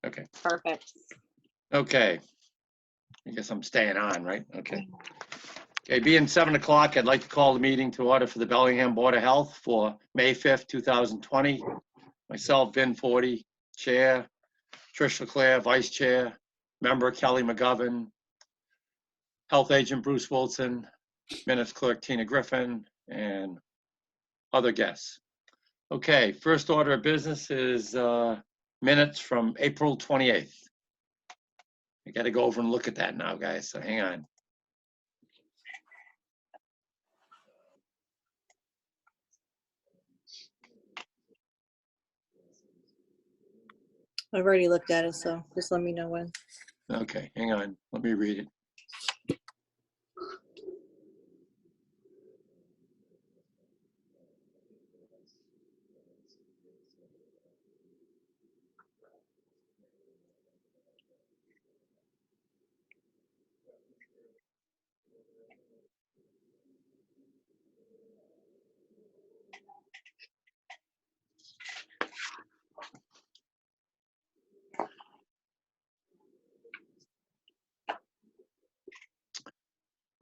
Okay. Perfect. Okay. I guess I'm staying on, right? Okay. Okay, being 7 o'clock, I'd like to call the meeting to order for the Bellingham Board of Health for May 5th, 2020. Myself, Vin Forty, Chair, Trish LeClaire, Vice Chair, Member Kelly McGovern, Health Agent Bruce Wilson, Minutes Clerk Tina Griffin, and other guests. Okay, first order of business is minutes from April 28th. I got to go over and look at that now, guys, so hang on. I've already looked at it, so just let me know when. Okay, hang on. Let me read it.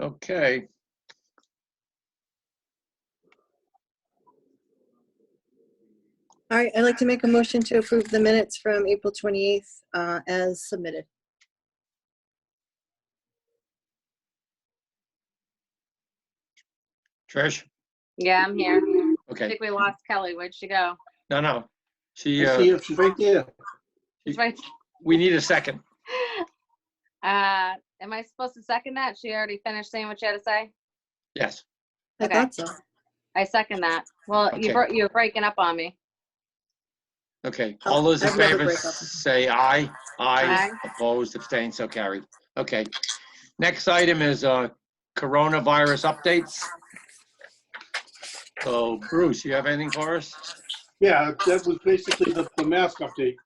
Okay. All right, I'd like to make a motion to approve the minutes from April 28th as submitted. Trish? Yeah, I'm here. I Okay. think we lost Kelly. Where'd she go? No. She, I see her. She's right there. She's right. we need a second. Am I supposed to second that? She already finished saying what she had to say? Yes. I Okay. thought so. I second that. Well, Okay. you were breaking up on me. Okay. All those in I'd never favor break up. say aye. Aye. Aye. Opposed, abstained, so carried. Okay. Next item is coronavirus updates. So Bruce, you have anything for us? Yeah, that was basically the mask update.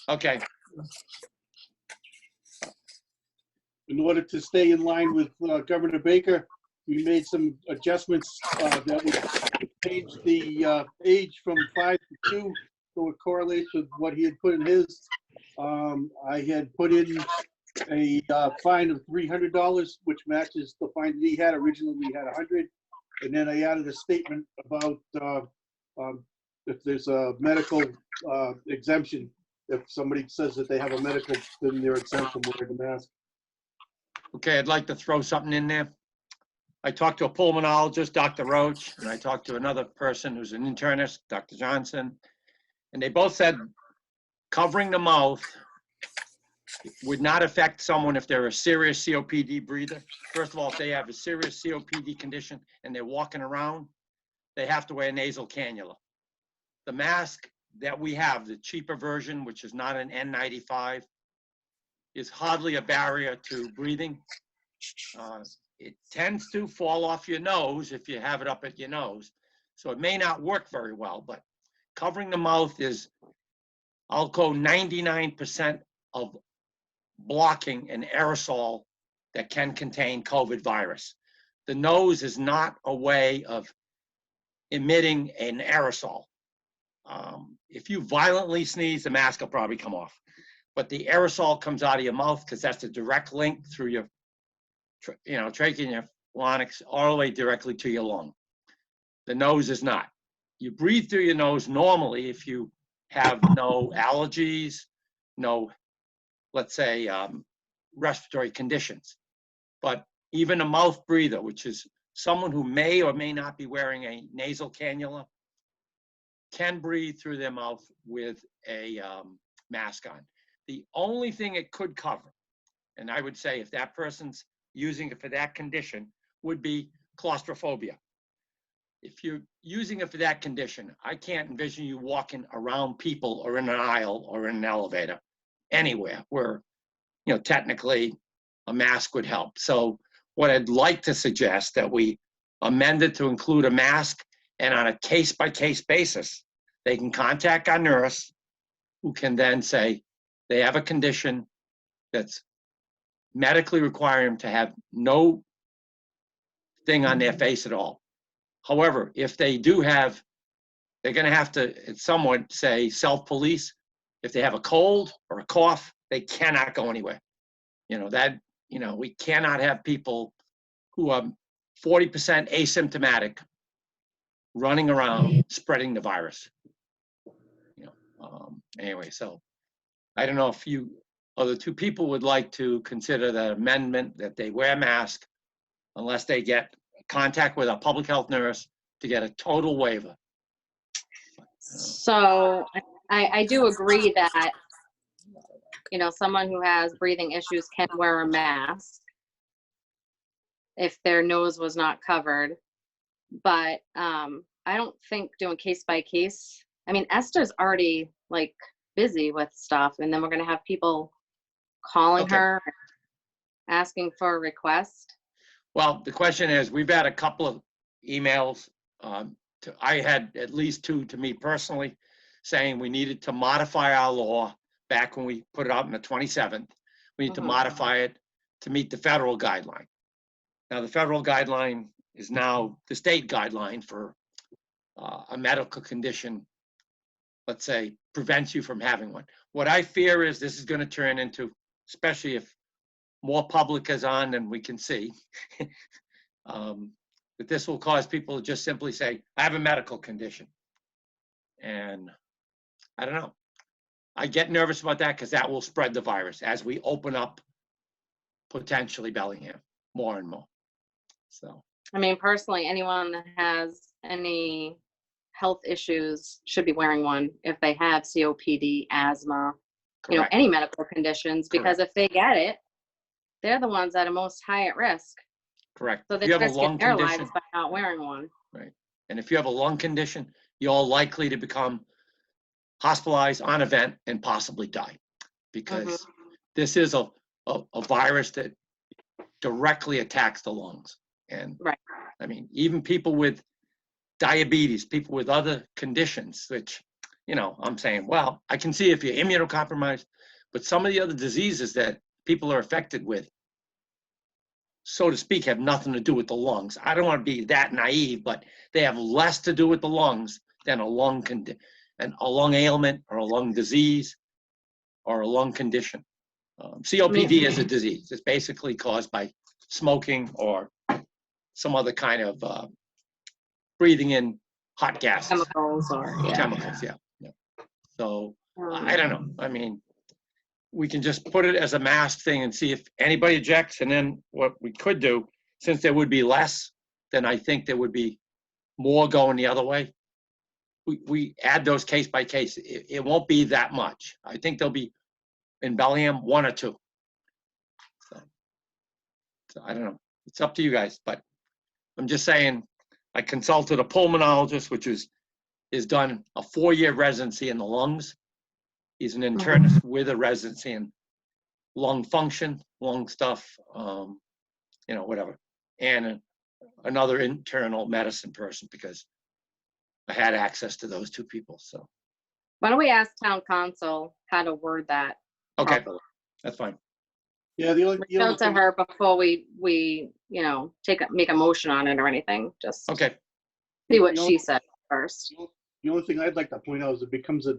Okay. In order to stay in line with Governor Baker, we made some adjustments that would change the age from 5 to 2, so it correlates with what he had put in his. I had put in a fine of $300, which matches the fine that he had. Originally, we had 100, and then I added a statement about if there's a medical exemption. If somebody says that they have a medical, then they're exempt from wearing the mask. Okay, I'd like to throw something in there. I talked to a pulmonologist, Dr. Roach, and I talked to another person who's an internist, Dr. Johnson, and they both said covering the mouth would not affect someone if they're a serious COPD breather. First of all, if they have a serious COPD condition and they're walking around, they have to wear a nasal cannula. The mask that we have, the cheaper version, which is not an N95, is hardly a barrier to breathing. It tends to fall off your nose if you have it up at your nose. So it may not work very well, but covering the mouth is, I'll go 99% of blocking an aerosol that can contain COVID virus. The nose is not a way of emitting an aerosol. If you violently sneeze, the mask will probably come off. But the aerosol comes out of your mouth because that's a direct link through your, trachea and your larynx all the way directly to your lung. The nose is not. You breathe through your nose normally if you have no allergies, no, let's say, respiratory conditions. But even a mouth breather, which is someone who may or may not be wearing a nasal cannula, can breathe through their mouth with a mask on. The only thing it could cover, and I would say if that person's using it for that condition, would be claustrophobia. If you're using it for that condition, I can't envision you walking around people or in an aisle or in an elevator, anywhere where, technically a mask would help. So what I'd like to suggest that we amend it to include a mask, and on a case-by-case basis, they can contact our nurse, who can then say they have a condition that's medically requiring them to have no thing on their face at all. However, if they do have, they're going to have to, somewhat say, self-police. if they have a cold or a cough, they cannot go anywhere. We cannot have people who are 40% asymptomatic running around spreading the virus. Anyway, so I don't know if you other two people would like to consider the amendment that they wear a mask unless they get contact with a public health nurse to get a total waiver. So I do agree that, someone who has breathing issues can wear a mask if their nose was not covered. But I don't think doing case by case. I mean, Esther's already like busy with stuff, and then we're gonna have people calling Okay. her, asking for a request. Well, the question is, we've had a couple of emails. I had at least two to me personally saying we needed to modify our law back when we put it out on the 27th. We need to modify it to meet the federal guideline. Now, the federal guideline is now the state guideline for a medical condition, let's say, prevents you from having one. What I fear is this is going to turn into, especially if more public is on than we can see, that this will cause people to just simply say, I have a medical condition. And I don't know. I get nervous about that because that will spread the virus as we open up potentially Bellingham more and more. So, I mean, personally, anyone that has any health issues should be wearing one if they have COPD, asthma, correct. any medical conditions, because if they get it, they're the ones that are most high at risk. Correct. So If they're you have a risking lung their condition, lives by not wearing one. right? And if you have a lung condition, you're likely to become hospitalized on event and possibly die, because this is a virus that directly attacks the lungs. And Right. I mean, even people with diabetes, people with other conditions, which, I'm saying, well, I can see if you're immunocompromised, but some of the other diseases that people are affected with, so to speak, have nothing to do with the lungs. I don't want to be that naive, but they have less to do with the lungs than a lung ailment or a lung disease or a lung condition. COPD is a disease. It's basically caused by smoking or some other kind of breathing in hot gases. Chemicals Chemicals, yeah. So I don't know. I mean, we can just put it as a mask thing and see if anybody objects. And then what we could do, since there would be less, then I think there would be more going the other way. We add those case by case. It won't be that much. I think there'll be in Bellingham 1 or 2. So I don't know. It's up to you guys, but I'm just saying, I consulted a pulmonologist, which is done a 4-year residency in the lungs. He's an internist with a residency in lung function, lung stuff, whatever. And another internal medicine person, because I had access to those two people. So why don't we ask town council how to word that? okay, properly? that's fine. Yeah, the only Reach out to thing, her before we make a motion on it or anything. Just Okay, see what The she said first. the only thing I'd like to point out is it becomes a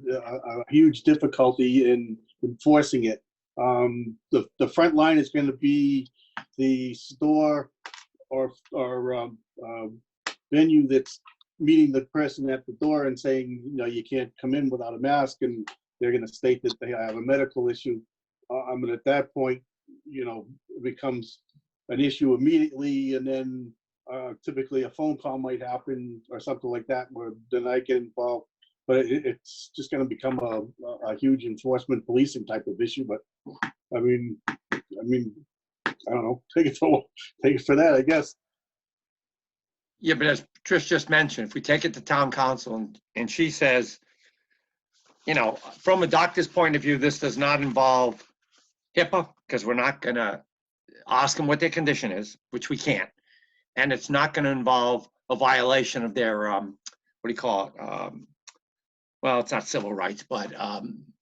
huge difficulty in enforcing it. The front line is going to be the store or venue that's meeting the person at the door and saying, you can't come in without a mask, and they're going to state that they have a medical issue. At that point, it becomes an issue immediately, and then typically a phone call might happen or something like that where then I get involved. But it's just going to become a huge enforcement policing type of issue. But I mean, I don't know. Take it for that, I guess. yeah, but as Trish just mentioned, if we take it to town council and she says, from a doctor's point of view, this does not involve HIPAA, because we're not going to ask them what their condition is, which we can't. And it's not going to involve a violation of their, what do you call it? Well, it's not civil rights, but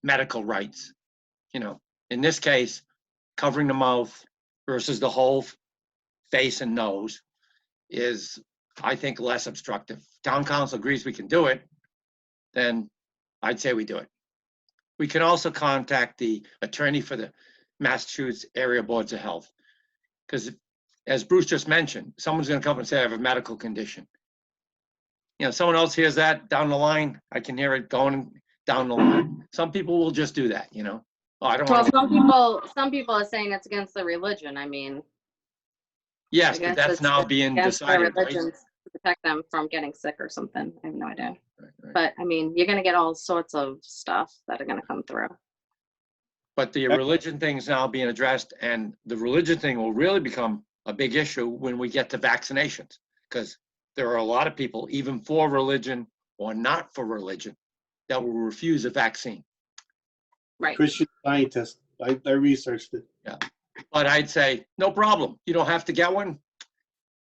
medical rights. In this case, covering the mouth versus the whole face and nose is, I think, less obstructive. Town council agrees we can do it, then I'd say we do it. We can also contact the attorney for the Massachusetts Area Boards of Health. Because as Bruce just mentioned, someone's gonna come and say, I have a medical condition. You know, someone else hears that down the line, I can hear it going down the line. Some people will just do that, you know? Oh, I don't Well, want to. some people are saying it's against the religion. I mean, Yes, I but guess that's it's now being against their decided, right? religions to protect them from getting sick or something. I have no idea. Right. But I mean, you're gonna get all sorts of stuff that are gonna come through. But the religion thing is now being addressed, and the religion thing will really become a big issue when we get to vaccinations. Because there are a lot of people, even for religion or not for religion, that will refuse a vaccine. Right. Christian Scientist. I researched it. But I'd say, no problem. You don't have to get one.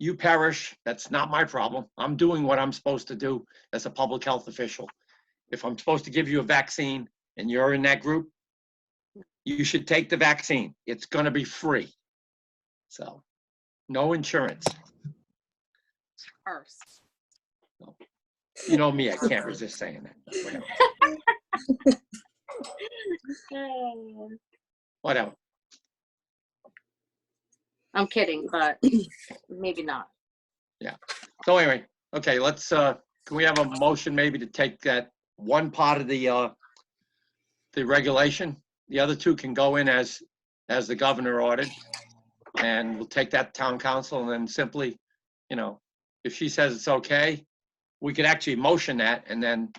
You perish. That's not my problem. I'm doing what I'm supposed to do as a public health official. If I'm supposed to give you a vaccine and you're in that group, you should take the vaccine. It's going to be free. So, no insurance. First. You know me, I can't resist saying that. Whatever. Whatever. I'm kidding, but maybe not. So anyway, okay, let's, can we have a motion maybe to take that one part of the regulation? The other two can go in as the governor ordered. And we'll take that to town council and then simply, you know, if she says it's okay, we could actually motion that and then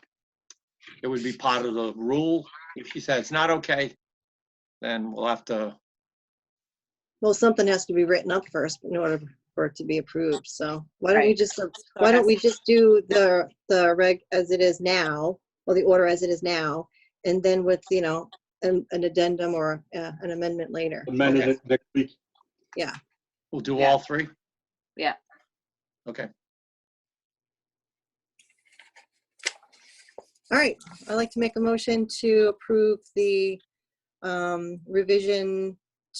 it would be part of the rule. If she says it's not okay, then we'll have to, Well, something has to be written up first in order for it to be approved. So why don't we Right. just, why don't we just do the reg as it is now, or the order as it is now, and then with, you know, an addendum or an amendment later. Amended Okay. it next week. we'll do Yeah. all three? Yeah. Okay. All right, I'd like to make a motion to approve the revision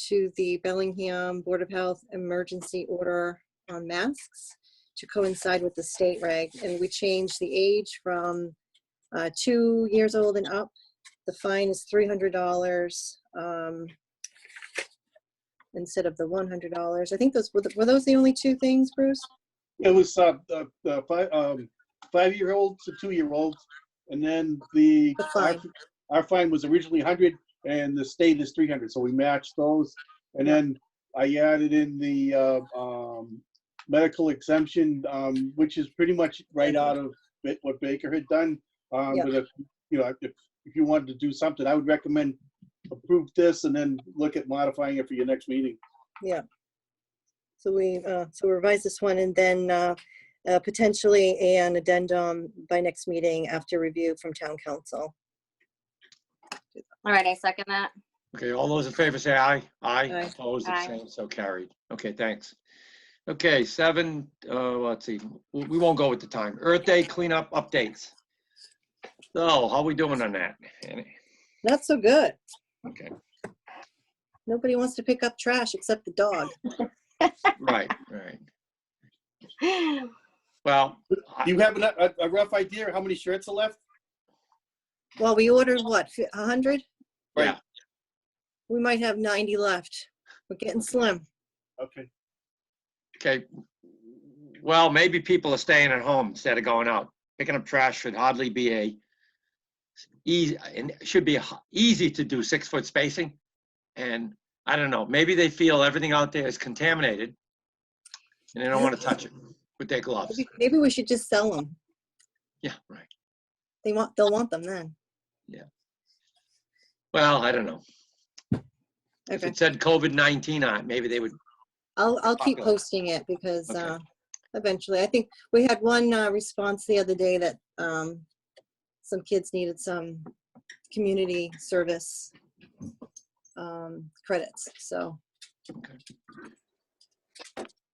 to the Bellingham Board of Health emergency order on masks to coincide with the state reg. And we changed the age from 2 years old and up. The fine is $300 instead of the $100. I think those were those the only two things, Bruce? It was the 5-year-olds to 2-year-olds, and then The fine. our fine was originally 100, and the state is 300. So we matched those, and Yeah. then I added in the medical exemption, which is pretty much right out of what Baker had done. Yeah. But if you know, if you wanted to do something, I would recommend approve this and then look at modifying it for your next meeting. Yeah. So we revise this one and then potentially an addendum by next meeting after review from town council. All right, I second that. Okay, all those in favor say aye. Aye. Aye. Opposed, Aye. abstained, so carried. Okay, thanks. Okay, 7, let's see, we won't go with the time. Earth Day cleanup updates. So, how we doing on that? Not so good. Okay, Nobody wants to pick up trash except the dog. right. Well, Do you have a rough idea of how many shirts are left? Well, we ordered what, 100? yeah, We might have 90 left. We're getting slim. Okay. okay. Well, maybe people are staying at home instead of going out. Picking up trash should hardly be should be easy to do 6-foot spacing. And I don't know, maybe they feel everything out there is contaminated and they don't want to touch it with their gloves. Maybe we should just sell them. Yeah, right. They'll want them then. Well, I don't know. If Okay. it said COVID-19 on it, maybe they would. I'll keep Okay. posting it because Okay. eventually, I think we had one response the other day that some kids needed some community service credits. So Okay.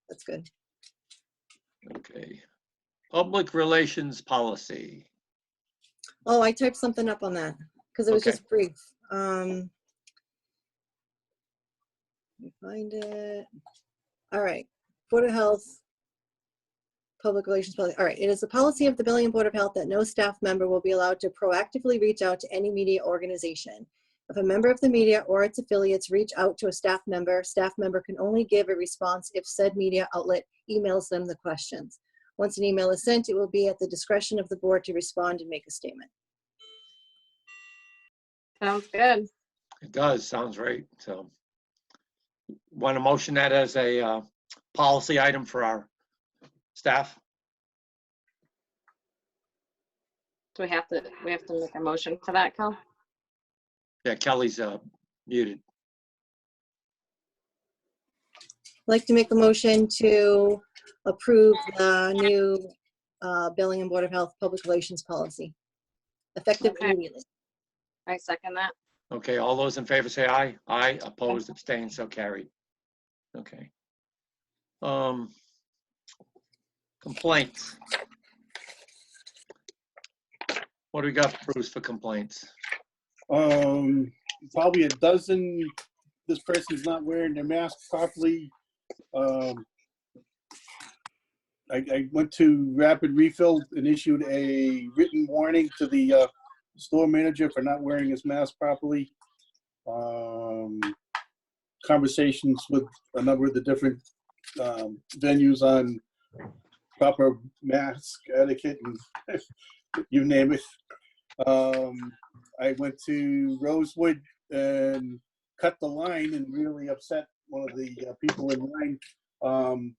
that's good. Okay. Public relations policy. Oh, I typed something up on that because it was Okay. just brief. Let me find it. All right. Board of Health Public relations policy. All right. It is the policy of the Bellingham Board of Health that no staff member will be allowed to proactively reach out to any media organization. If a member of the media or its affiliates reach out to a staff member can only give a response if said media outlet emails them the questions. Once an email is sent, it will be at the discretion of the board to respond and make a statement. Sounds good. It does, sounds right. So want to motion that as a policy item for our staff? Do we have to make a motion for that, Cal? Yeah, Kelly's muted. I'd like to make a motion to approve the new Bellingham Board of Health Public Relations Policy, effective Okay. immediately. I second that. Okay, all those in favor say aye. Aye, opposed, abstained, so carried. Okay. Complaints. What do we got, Bruce, for complaints? Probably a dozen. This person's not wearing their mask properly. I went to Rapid Refill and issued a written warning to the store manager for not wearing his mask properly. Conversations with a number of the different venues on proper mask etiquette and you name it. I went to Rosewood and cut the line and really upset one of the people in line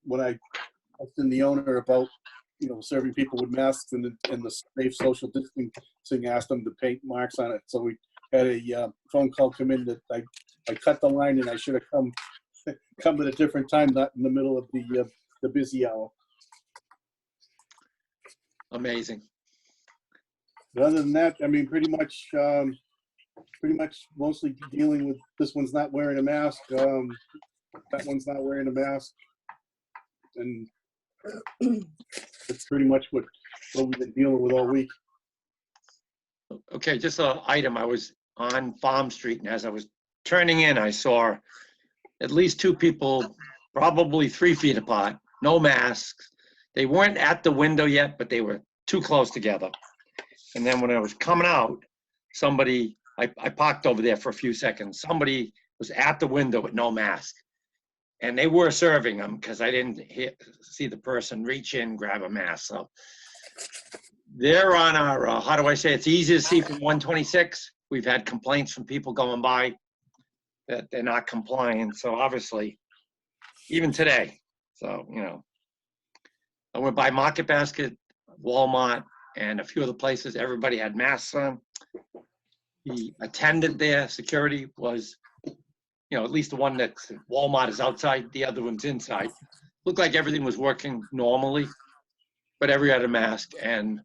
when I questioned the owner about, serving people with masks and the safe social distancing, asked them to paint marks on it. So we had a phone call come in that I cut the line and I should have come at a different time, not in the middle of the busy hour. Amazing. But other than that, I mean, pretty much mostly dealing with this one's not wearing a mask, that one's not wearing a mask, and it's pretty much what we've been dealing with all week. Okay, just an item. I was on Farm Street, and as I was turning in, I saw at least two people, probably 3 feet apart, no masks. They weren't at the window yet, but they were too close together. And then when I was coming out, somebody, I parked over there for a few seconds. Somebody was at the window with no mask. And they were serving them because I didn't see the person reach in, grab a mask. So they're on our, how do I say, it's easy to see from 126. We've had complaints from people going by that they're not complying. So obviously, even today, so, I went by Market Basket, Walmart, and a few other places. Everybody had masks on. The attendant there, security, was, at least the one that's Walmart is outside, the other one's inside. Looked like everything was working normally, but everyone had a mask and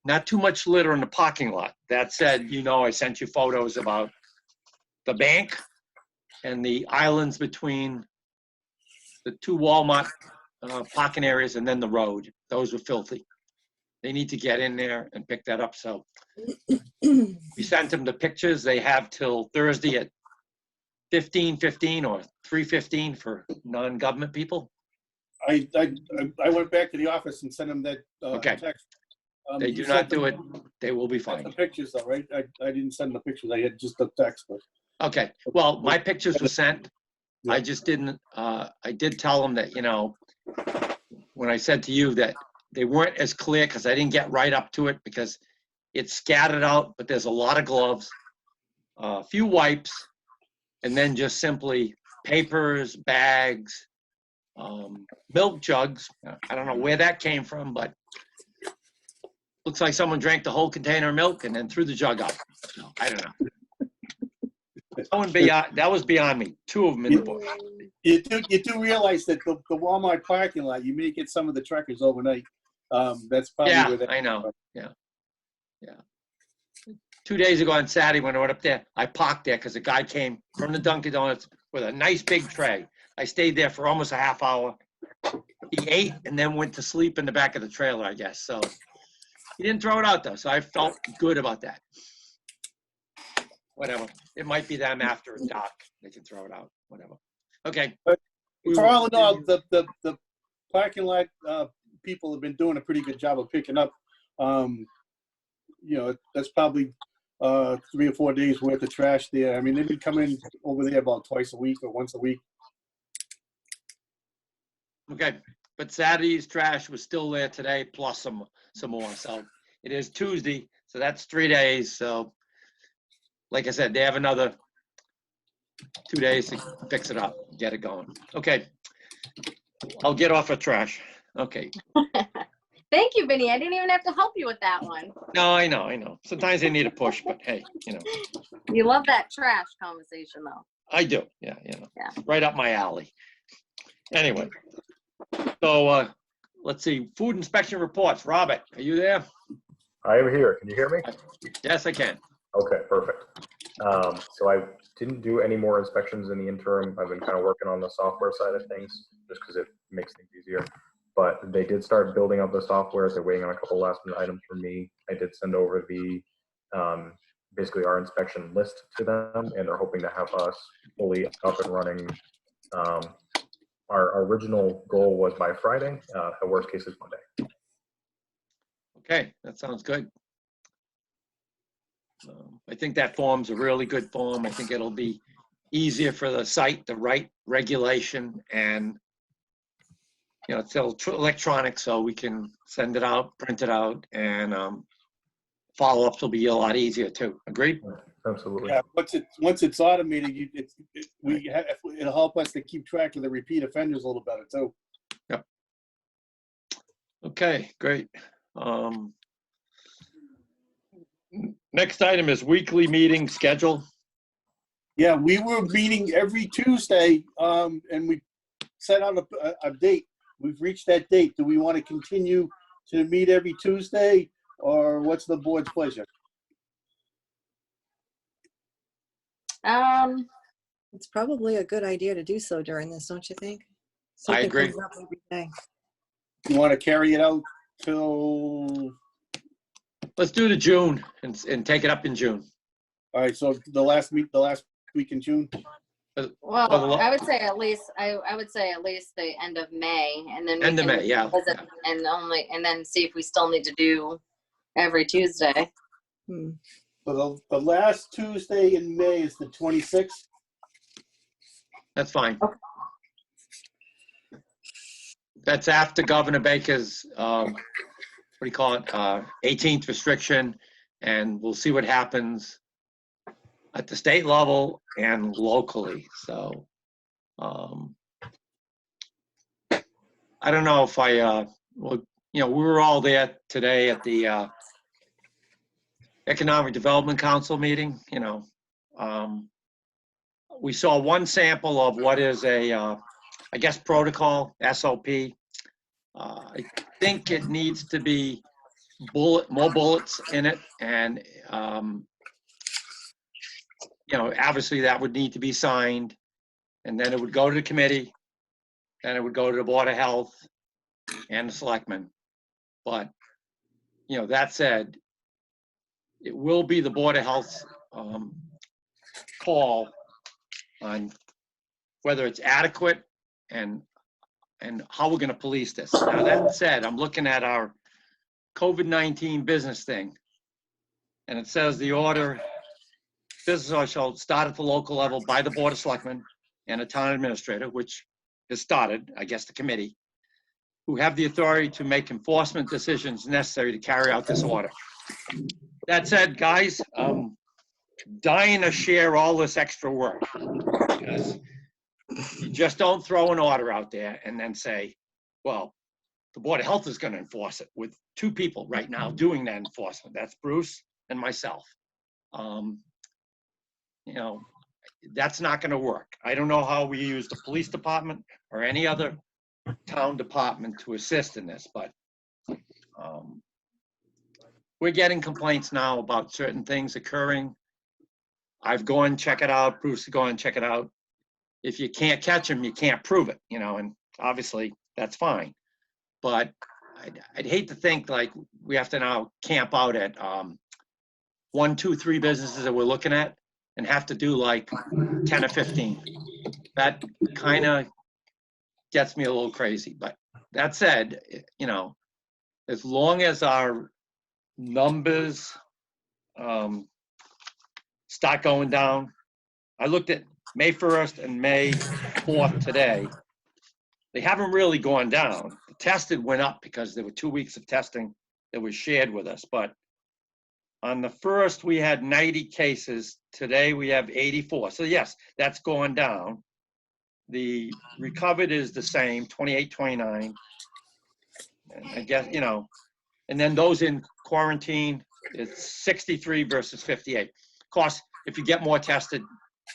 not too much litter in the parking lot. That said, I sent you photos about the bank and the islands between the two Walmart parking areas and then the road. Those were filthy. They need to get in there and pick that up. So we sent them the pictures. They have till Thursday at 15:15 or 3:15 for non-government people. I went back to the office and sent them that Okay. text. They do not do it. They will be The fine. pictures though, right? I didn't send the pictures. I had just the text. But Okay. Well, my pictures were sent. Yeah. I just didn't, I did tell them that, when I said to you that they weren't as clear because I didn't get right up to it because it's scattered out, but there's a lot of gloves, a few wipes, and then just simply papers, bags, milk jugs. I don't know where that came from, but looks like someone drank the whole container of milk and then threw the jug out. So, I don't know. That was beyond me. 2 of them in the bush. you do realize that the Walmart parking lot, you may get some of the truckers overnight. That's probably Yeah, where that. I know. Yeah. 2 days ago on Saturday when I went up there, I parked there because a guy came from the Dunkin' Donuts with a nice big tray. I stayed there for almost a half hour. He ate and then went to sleep in the back of the trailer, I guess. So he didn't throw it out though. So I felt good about that. Whatever. It might be them after dark. They can throw it out. Whatever. Okay. For all in all, the parking lot people have been doing a pretty good job of picking up. That's probably 3 or 4 days worth of trash there. I mean, they've been coming over there about twice a week or once a week. Okay, but Saturday's trash was still there today, plus some more. So it is Tuesday, so that's 3 days. So like I said, they have another 2 days to fix it up, get it going. Okay, I'll get off of trash. Okay. Thank you, Vinny. I didn't even have to help you with that one. No, I know. Sometimes they need a push, but hey, You love that trash conversation, though. I do. Yeah, Yeah. right up my alley. Anyway, so let's see. Food inspection reports. Robert, are you there? I am here. Can you hear me? Yes, I can. Okay, perfect. So I didn't do any more inspections in the interim. I've been kind of working on the software side of things just because it makes things easier. But they did start building up the software. They're waiting on a couple last minute items from me. I did send over the basically our inspection list to them, and they're hoping to have us fully up and running. Our original goal was by Friday. The worst case is Monday. Okay, that sounds good. I think that form's a really good form. I think it'll be easier for the site to write regulation, and it's electronic, so we can send it out, print it out, and follow-ups will be a lot easier too. Agreed? Absolutely. Yeah, once it's automated, it'll help us to keep track of the repeat offenders a little better too. Yep. Okay, great. Next item is weekly meeting schedule. Yeah, we were meeting every Tuesday, and we set out a date. We've reached that date. Do we want to continue to meet every Tuesday, or what's the board's pleasure? It's probably a good idea to do so during this, don't you think? I agree. Comes up every day. You want to carry it out till? Let's do the June and take it up in June. All right, so the last week in June. Well, I would say at least I would say at least the end of May, and then we End of can May, yeah. visit and then see if we still need to do every Tuesday. So the last Tuesday in May is the 26th. That's fine. Okay. That's after Governor Baker's, 18th restriction, and we'll see what happens at the state level and locally. So, I don't know if we were all there today at the Economic Development Council meeting. We saw one sample of what is a, protocol, SOP. I think it needs to be more bullets in it, and obviously that would need to be signed, and then it would go to the committee, then it would go to the Board of Health and the Selectmen. But that said, it will be the Board of Health's call on whether it's adequate and how we're going to police this. Now, that said, I'm looking at our COVID-19 business thing, and it says the order, business shall start at the local level by the Board of Selectmen and a town administrator, which has started, I guess, the committee, who have the authority to make enforcement decisions necessary to carry out this order. That said, guys, I'm dying to share all this extra work, because you just don't throw an order out there and then say, well, the Board of Health is going to enforce it, with 2 people right now doing that enforcement. That's Bruce and myself. That's not going to work. I don't know how we use the police department or any other town department to assist in this, but we're getting complaints now about certain things occurring. I've gone and check it out. Bruce has gone and check it out. If you can't catch them, you can't prove it, and obviously that's fine. But I'd hate to think like we have to now camp out at 1, 2, 3 businesses that we're looking at and have to do like 10 or 15. That kind of gets me a little crazy, but that said, as long as our numbers start going down, I looked at May 1st and May 4th today. They haven't really gone down. The tested went up because there were 2 weeks of testing that was shared with us. But on the 1st, we had 90 cases. Today, we have 84. So yes, that's going down. The recovered is the same, 28, 29. And I guess, and then those in quarantine, it's 63 versus 58. Of course, if you get more tested,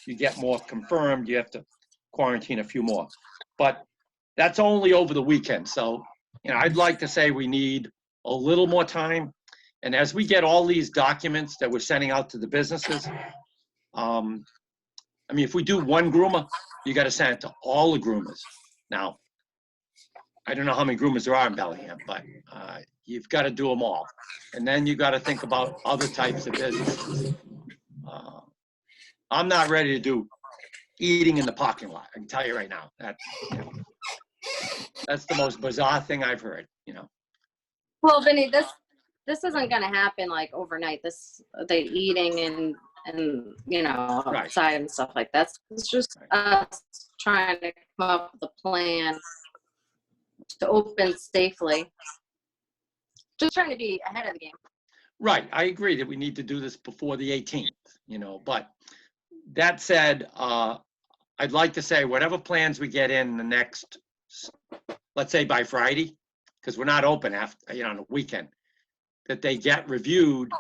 you get more confirmed, you have to quarantine a few more. But that's only over the weekend. So, I'd like to say we need a little more time. And as we get all these documents that we're sending out to the businesses, if we do one groomer, you got to send it to all the groomers. Now, I don't know how many groomers there are in Bellingham, but you've got to do them all. And then you got to think about other types of businesses. I'm not ready to do eating in the parking lot. I can tell you right now. That's the most bizarre thing I've heard. Well, Vinny, this isn't going to happen like overnight. The eating and Right. outside and stuff like that. It's just us trying to come up with a plan to open safely. Just trying to be ahead of the game. Right. I agree that we need to do this before the 18th. But that said, I'd like to say whatever plans we get in the next, let's say by Friday, because we're not open after, on the weekend, that they get reviewed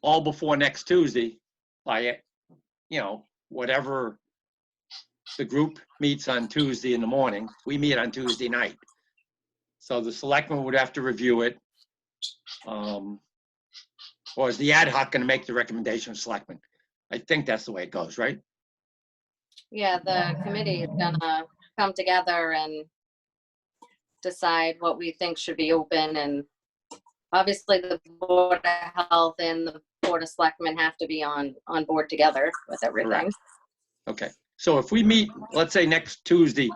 all before next Tuesday by, whatever the group meets on Tuesday in the morning. We meet on Tuesday night. So the selectmen would have to review it. Or is the ad hoc going to make the recommendation of selectmen? I think that's the way it goes, right? Yeah, the committee is gonna come together and decide what we think should be open, and obviously the Board of Health and the Board of Selectmen have to be on board together with everything. Correct. Okay, so if we meet, let's say next Tuesday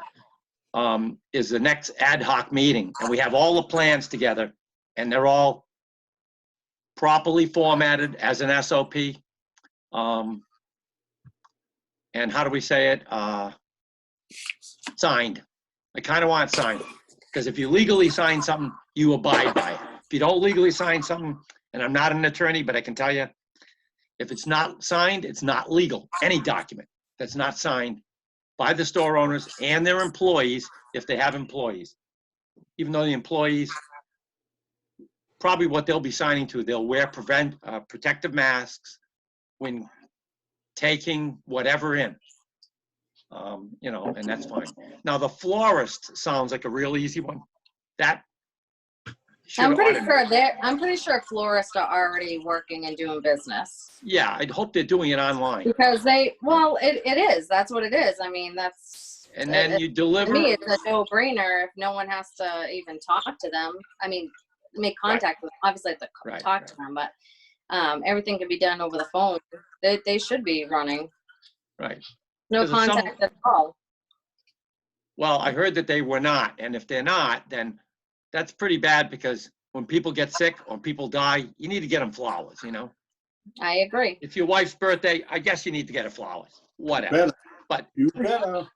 is the next ad hoc meeting, and we have all the plans together, and they're all properly formatted as an SOP. And how do we say it? Signed. I kind of want it signed, because if you legally sign something, you abide by it. If you don't legally sign something, and I'm not an attorney, but I can tell you, if it's not signed, it's not legal. Any document that's not signed by the store owners and their employees, if they have employees, even though the employees, probably what they'll be signing to, they'll wear protective masks when taking whatever in, and that's fine. Now, the florist sounds like a real easy one. That I'm pretty sure florists are already working and doing business. Yeah, I'd hope they're doing it online. Because it is. That's what it is. That's. And then you deliver. To me, it's a no-brainer if no one has to even talk to them. Make contact with them. Obviously, have to talk to them, but everything can be done over the phone. They should be running. Right. No contact at all. Well, I heard that they were not, and if they're not, then that's pretty bad, because when people get sick or people die, you need to get them flowers, I agree. If your wife's birthday, I guess you need to get her flowers, whatever. Better. But, You better.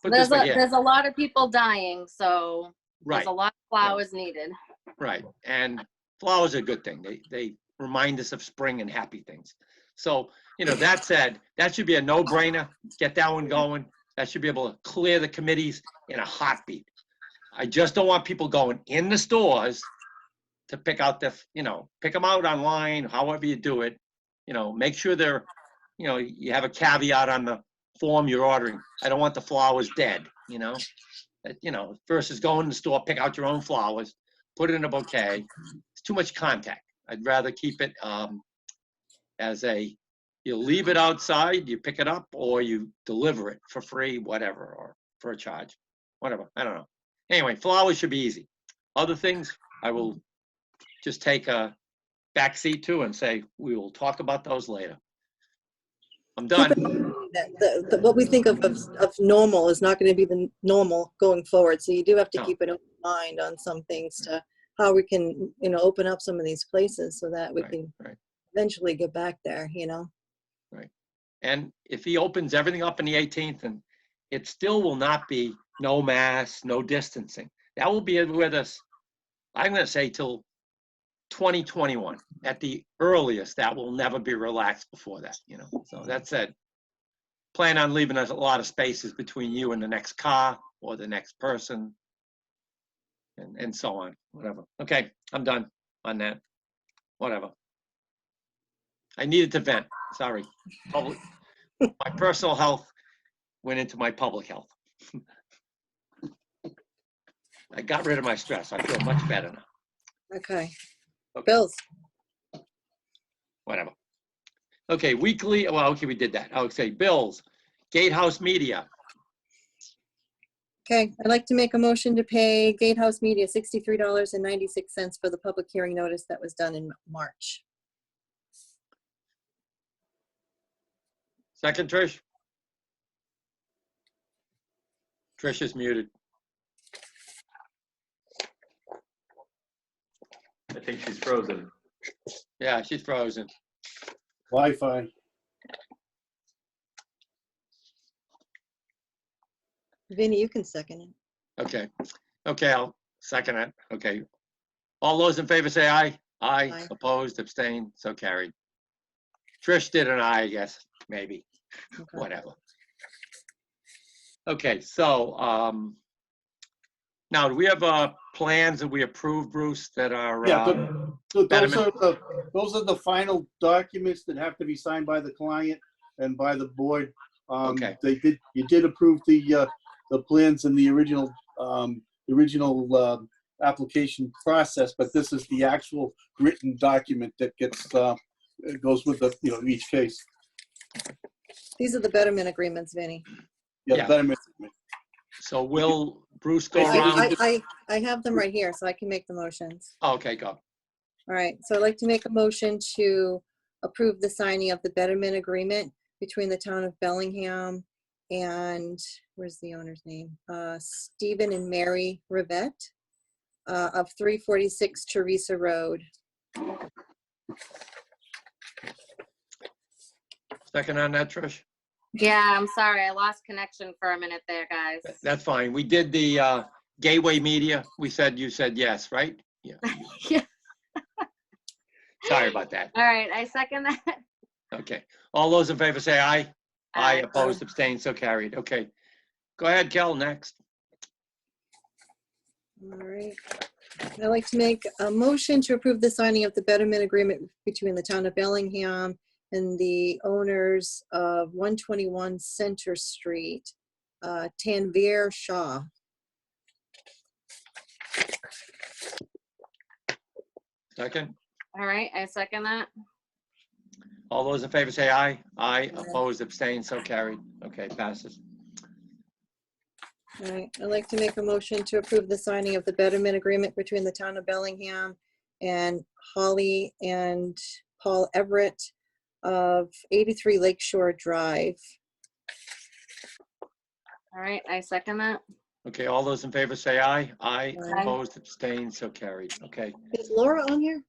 put this way here. There's a lot of people dying, so Right, there's a lot of flowers needed. right. And flowers are a good thing. They remind us of spring and happy things. So, that said, that should be a no-brainer. Get that one going. That should be able to clear the committees in a heartbeat. I just don't want people going in the stores to pick out pick them out online, however you do it. Make sure they're, you have a caveat on the form you're ordering. I don't want the flowers dead, versus going to the store, pick out your own flowers, put it in a bouquet. It's too much contact. I'd rather keep it as you leave it outside, you pick it up, or you deliver it for free, whatever, or for a charge, whatever. I don't know. Anyway, flowers should be easy. Other things, I will just take a back seat to and say, we will talk about those later. I'm keep done. in mind that what we think of normal is not going to be the normal going forward. So you do have to No. keep an open mind on some things to how we can, open up some of these places so that we Right, can right. eventually get back there, And if he opens everything up on the 18th, and it still will not be no mask, no distancing. That will be with us, I'm going to say till 2021 at the earliest. That will never be relaxed before that, So that said, plan on leaving us a lot of spaces between you and the next car or the next person, and so on, whatever. Okay, I'm done on that. Whatever. I needed to vent. Sorry. My personal health went into my public health. I got rid of my stress. I feel much better now. Okay. Okay. Bills. Whatever. Okay, weekly. Well, okay, we did that. I would say bills. Gatehouse Media. Okay, I'd like to make a motion to pay Gatehouse Media $63.96 for the public hearing notice that was done in March. Second, Trish. Trish is muted. I think she's frozen. Yeah, she's frozen. Wi-Fi. Vinny, you can second it. Okay. Okay, I'll second it. Okay. All those in favor say aye. Aye. Aye. Opposed, abstained, so carried. Trish did an aye, I guess, maybe. Okay. Whatever. Okay, so now do we have plans that we approved, Bruce, that are Yeah, so betterment? those are the final documents that have to be signed by the client and by the board. Okay. You did approve the plans in the original application process, but this is the actual written document that goes with each case. These are the betterment agreements, Vinny. Yeah. Betterment. So will Bruce go Basically, around? I have them right here, so I can make the motions. Oh, okay, go. All right, so I'd like to make a motion to approve the signing of the betterment agreement between the town of Bellingham and, where's the owner's name? Stephen and Mary Rivette of 346 Teresa Road. Second on that, Trish? Yeah, I'm sorry. I lost connection for a minute there, guys. That's fine. We did the Gateway Media. You said yes, right? Yeah. Yeah. Sorry about that. All right, I second that. Okay. All those in favor say aye. Aye. Aye. Opposed, abstained, so carried. Okay. Go ahead, Kel, next. All right. I'd like to make a motion to approve the signing of the betterment agreement between the town of Bellingham and the owners of 121 Center Street, Tanvir Shah. Second. All right, I second that. All those in favor say aye. Aye. Opposed, abstained, so carried. Okay, passes. All right, I'd like to make a motion to approve the signing of the betterment agreement between the town of Bellingham and Holly and Paul Everett of 83 Lakeshore Drive. All right, I second that. Okay, all those in favor say aye. Aye. Aye. Opposed, abstained, so carried. Okay. Is Laura on here?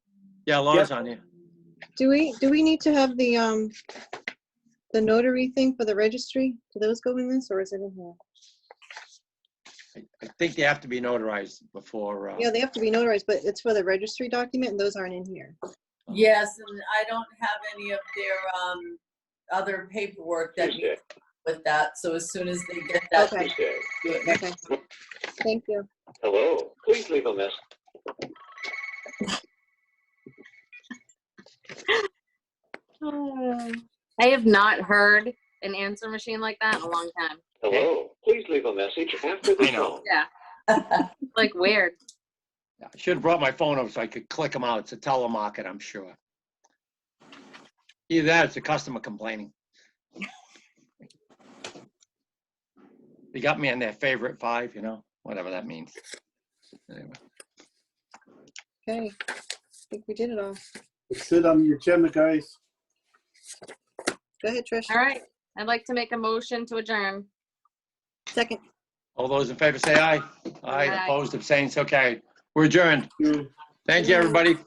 Yeah, Laura's on here. Do we need to have the notary thing for the registry? Do those go in this, or is it in here? I think they have to be notarized before. Yeah, they have to be notarized, but it's for the registry document, and those aren't in here. Yes, and I don't have any of their other paperwork that Tuesday. with that. So as soon as they get that, Okay. Tuesday. do it. Okay. Thank you. Hello, please leave a message. I have not heard an answer machine like that in a long time. Hello, please leave a message after the I know. tone. Yeah, like weird. I should have brought my phone over so I could click them out. It's a telemarket, I'm sure. Either that, or it's a customer complaining. They got me on their favorite 5, whatever that means. Anyway. Okay. I think we did it all. That's it on the agenda, guys. Go ahead, Trish. All right. I'd like to make a motion to adjourn. Second. All those in favor say aye. Aye, Aye. opposed, abstained, okay. We're adjourned. You- Thank you, everybody.